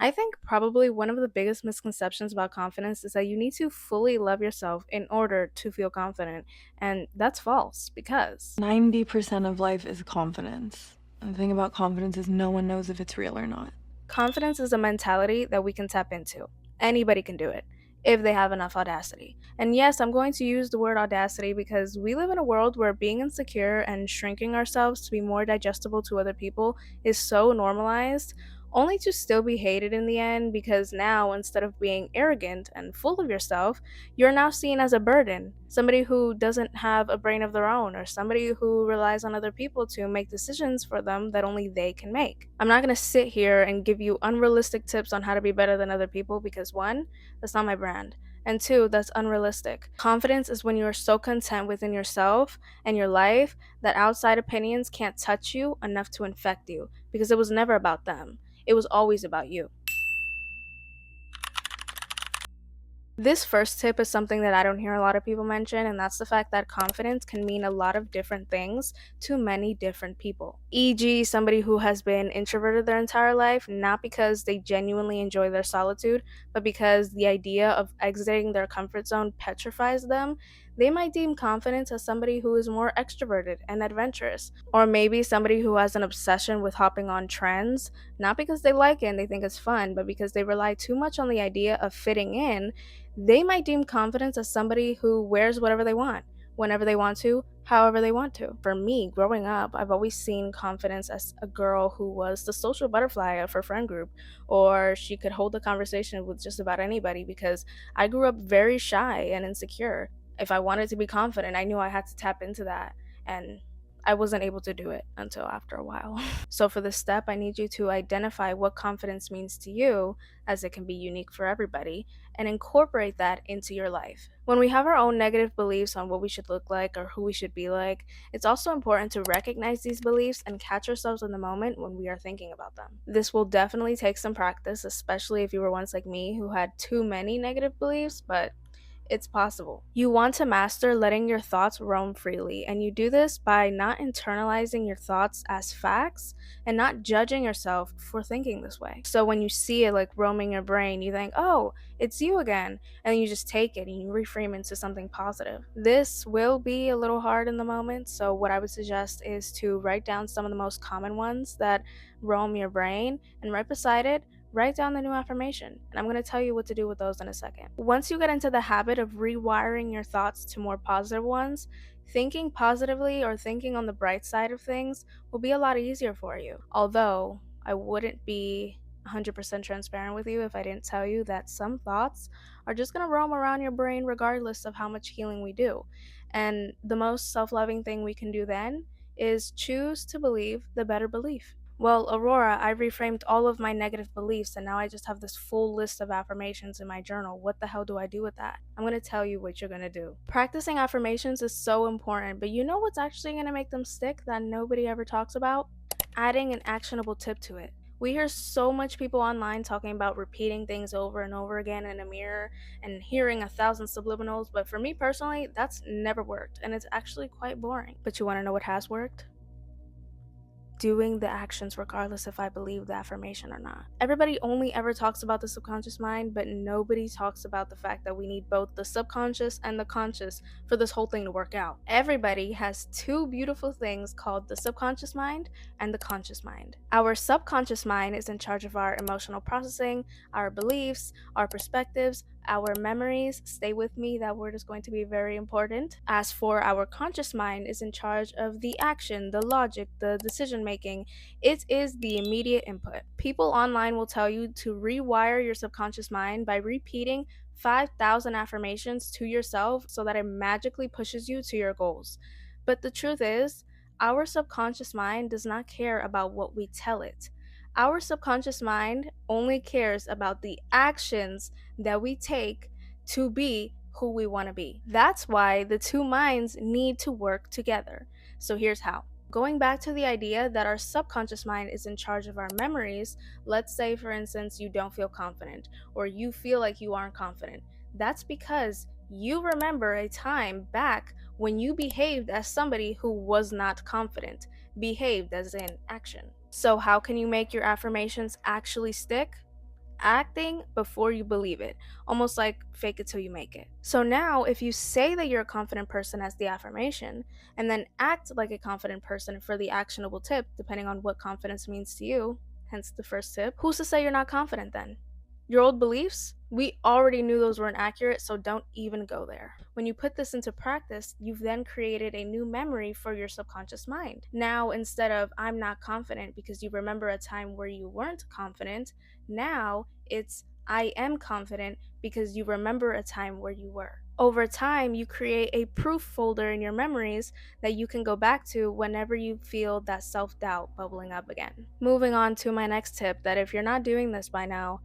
I think probably one of the biggest misconceptions about confidence is that you need to fully love yourself in order to feel confident. And that's false because 90% of life is confidence. And the thing about confidence is no one knows if it's real or not. confidence is a mentality that we can tap into. Anybody can do it if they have enough audacity. And yes, I'm going to use the word audacity because we live in a world where being insecure and shrinking ourselves to be more digestible to other people is so normalized, only to still be hated in the end because now, instead of being arrogant and full of yourself, you're now seen as a burden, somebody who doesn't have a brain of their own, or somebody who relies on other people to make decisions for them that only they can make. I'm not going to sit here and give you unrealistic tips on how to be better than other people because one, that's not my brand. And two, that's unrealistic. Confidence is when you are so content within yourself and your life that outside opinions can't touch you enough to infect you because it was never about them. It was always about you. This first tip is something that I don't hear a lot of people mention, and that's the fact that confidence can mean a lot of different things to many different people. E.g., somebody who has been introverted their entire life, not because they genuinely enjoy their solitude, but because the idea of exiting their comfort zone petrifies them, they might deem confidence as somebody who is more extroverted and adventurous. Or maybe somebody who has an obsession with hopping on trends, not because they like it and they think it's fun, but because they rely too much on the idea of fitting in. They might deem confidence as somebody who wears whatever they want, whenever they want to, however they want to. For me, growing up, I've always seen confidence as a girl who was the social butterfly of her friend group, or she could hold a conversation with just about anybody because I grew up very shy and insecure. If I wanted to be confident, I knew I had to tap into that. And I wasn't able to do it until after a while. So, for this step, I need you to identify what confidence means to you, as it can be unique for everybody, and incorporate that into your life. When we have our own negative beliefs on what we should look like or who we should be like, it's also important to recognize these beliefs and catch ourselves in the moment when we are thinking about them. This will definitely take some practice, especially if you were once like me who had too many negative beliefs, but it's possible. You want to master letting your thoughts roam freely, and you do this by not internalizing your thoughts as facts and not judging yourself for thinking this way. So when you see it like roaming your brain, you think, oh, it's you again, and you just take it and you reframe it into something positive. This will be a little hard in the moment, so what I would suggest is to write down some of the most common ones that roam your brain, and right beside it, write down the new affirmation, and I'm going to tell you what to do with those in a second. Once you get into the habit of rewiring your thoughts to more positive ones, thinking positively or thinking on the bright side of things will be a lot easier for you. Although, I wouldn't be 100% transparent with you if I didn't tell you that some thoughts are just going to roam around your brain regardless of how much healing we do. And the most self loving thing we can do then is choose to believe the better belief. Well, Aurora, I reframed all of my negative beliefs and now I just have this full list of affirmations in my journal. What the hell do I do with that? I'm going to tell you what you're going to do. Practicing affirmations is so important, but you know what's actually going to make them stick that nobody ever talks about? Adding an actionable tip to it. We hear so much people online talking about repeating things over and over again in a mirror and hearing 1,000 subliminals, but for me personally, that's never worked and it's actually quite boring. But you want to know what has worked? Doing the actions regardless if I believe the affirmation or not. Everybody only ever talks about the subconscious mind, but nobody talks about the fact that we need both the subconscious and the conscious for this whole thing to work out. Everybody has two beautiful things called the subconscious mind and the conscious mind. Our subconscious mind is in charge of our emotional processing, our beliefs, our perspectives, our memories. Stay with me, that word is going to be very important. As for our conscious mind is in charge of the action, the logic, the decision making. It is the immediate input. People online will tell you to rewire your subconscious mind by repeating 5,000 affirmations to yourself so that it magically pushes you to your goals. But the truth is, our subconscious mind does not care about what we tell it. Our subconscious mind only cares about the actions that we take to be who we want to be. That's why the two minds need to work together. So here's how. Going back to the idea that our subconscious mind is in charge of our memories, let's say, for instance, you don't feel confident or you feel like you aren't confident. That's because you remember a time back when you behaved as somebody who was not confident, behaved as in action. So, how can you make your affirmations actually stick? acting before you believe it, almost like fake it till you make it. So now, if you say that you're a confident person as the affirmation, and then act like a confident person for the actionable tip, depending on what confidence means to you, hence the first tip, who's to say you're not confident then? Your old beliefs? We already knew those weren't accurate, so don't even go there. When you put this into practice, you've then created a new memory for your subconscious mind. Now, instead of I'm not confident because you remember a time where you weren't confident, now it's I am confident because you remember a time where you were. Over time, you create a proof folder in your memories that you can go back to whenever you feel that self doubt bubbling up again. Moving on to my next tip, that if you're not doing this by now,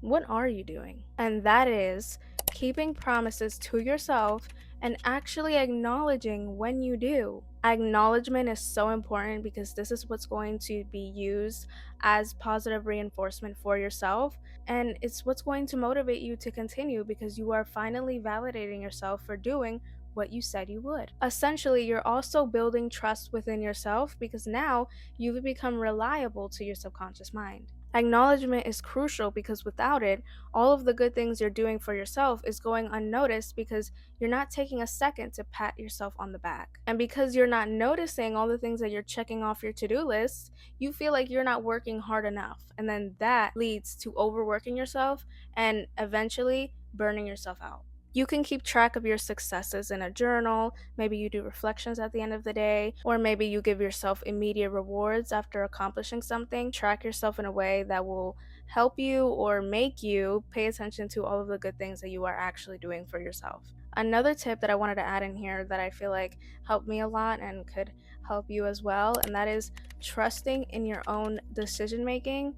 what are you doing? And that is keeping promises to yourself and actually acknowledging when you do. Acknowledgement is so important because this is what's going to be used as positive reinforcement for yourself. And it's what's going to motivate you to continue because you are finally validating yourself for doing what you said you would. Essentially, you're also building trust within yourself because now you've become reliable to your subconscious mind. Acknowledgement is crucial because without it, all of the good things you're doing for yourself is going unnoticed because you're not taking a second to pat yourself on the back. And because you're not noticing all the things that you're checking off your to do list, you feel like you're not working hard enough. And then that leads to overworking yourself and eventually burning yourself out. You can keep track of your successes in a journal. Maybe you do reflections at the end of the day, or maybe you give yourself immediate rewards after accomplishing something. Track yourself in a way that will help you or make you pay attention to all of the good things that you are actually doing for yourself. Another tip that I wanted to add in here that I feel like helped me a lot and could help you as well, and that is trusting in your own decision making.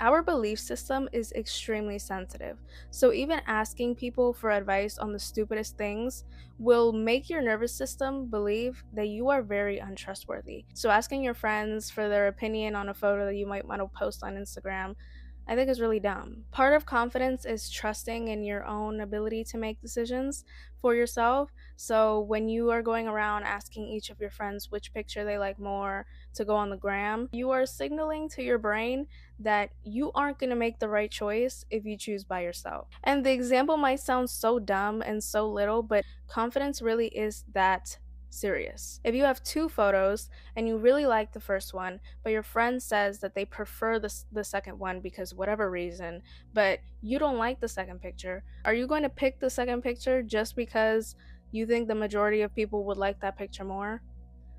Our belief system is extremely sensitive. So even asking people for advice on the stupidest things will make your nervous system believe that you are very untrustworthy. So asking your friends for their opinion on a photo that you might want to post on Instagram, I think is really dumb. Part of confidence is trusting in your own ability to make decisions for yourself. So when you are going around asking each of your friends which picture they like more to go on the gram, you are signaling to your brain that you aren't going to make the right choice if you choose by yourself. And the example might sound so dumb and so little, but confidence really is that serious. If you have two photos and you really like the first one, but your friend says that they prefer the second one because whatever reason, but you don't like the second picture, are you going to pick the second picture just because you think the majority of people would like that picture more?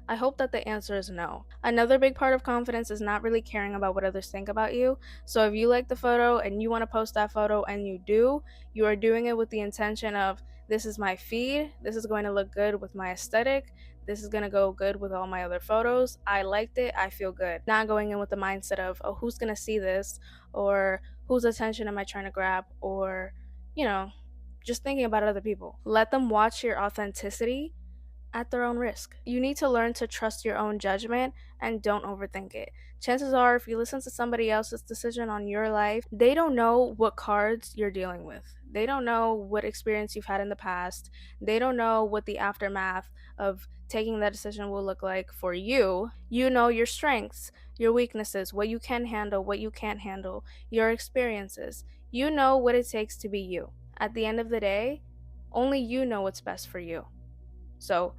I hope that the answer is no. Another big part of confidence is not really caring about what others think about you. So if you like the photo and you want to post that photo and you do, you are doing it with the intention of this is my feed, this is going to look good with my aesthetic, this is going to go good with all my other photos. I liked it, I feel good. Not going in with the mindset of, oh, who's going to see this? Or whose attention am I trying to grab? Or, you know, just thinking about other people. Let them watch your authenticity at their own risk. You need to learn to trust your own judgment and don't overthink it. Chances are, if you listen to somebody else's decision on your life, they don't know what cards you're dealing with. They don't know what experience you've had in the past. They don't know what the aftermath of taking that decision will look like for you. You know your strengths, your weaknesses, what you can handle, what you can't handle, your experiences. You know what it takes to be you. At the end of the day, only you know what's best for you. So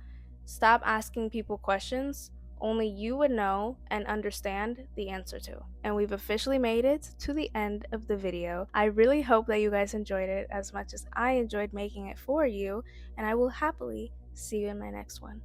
stop asking people questions only you would know and understand the answer to. And we've officially made it to the end of the video. I really hope that you guys enjoyed it as much as I enjoyed making it for you, and I will happily see you in my next one.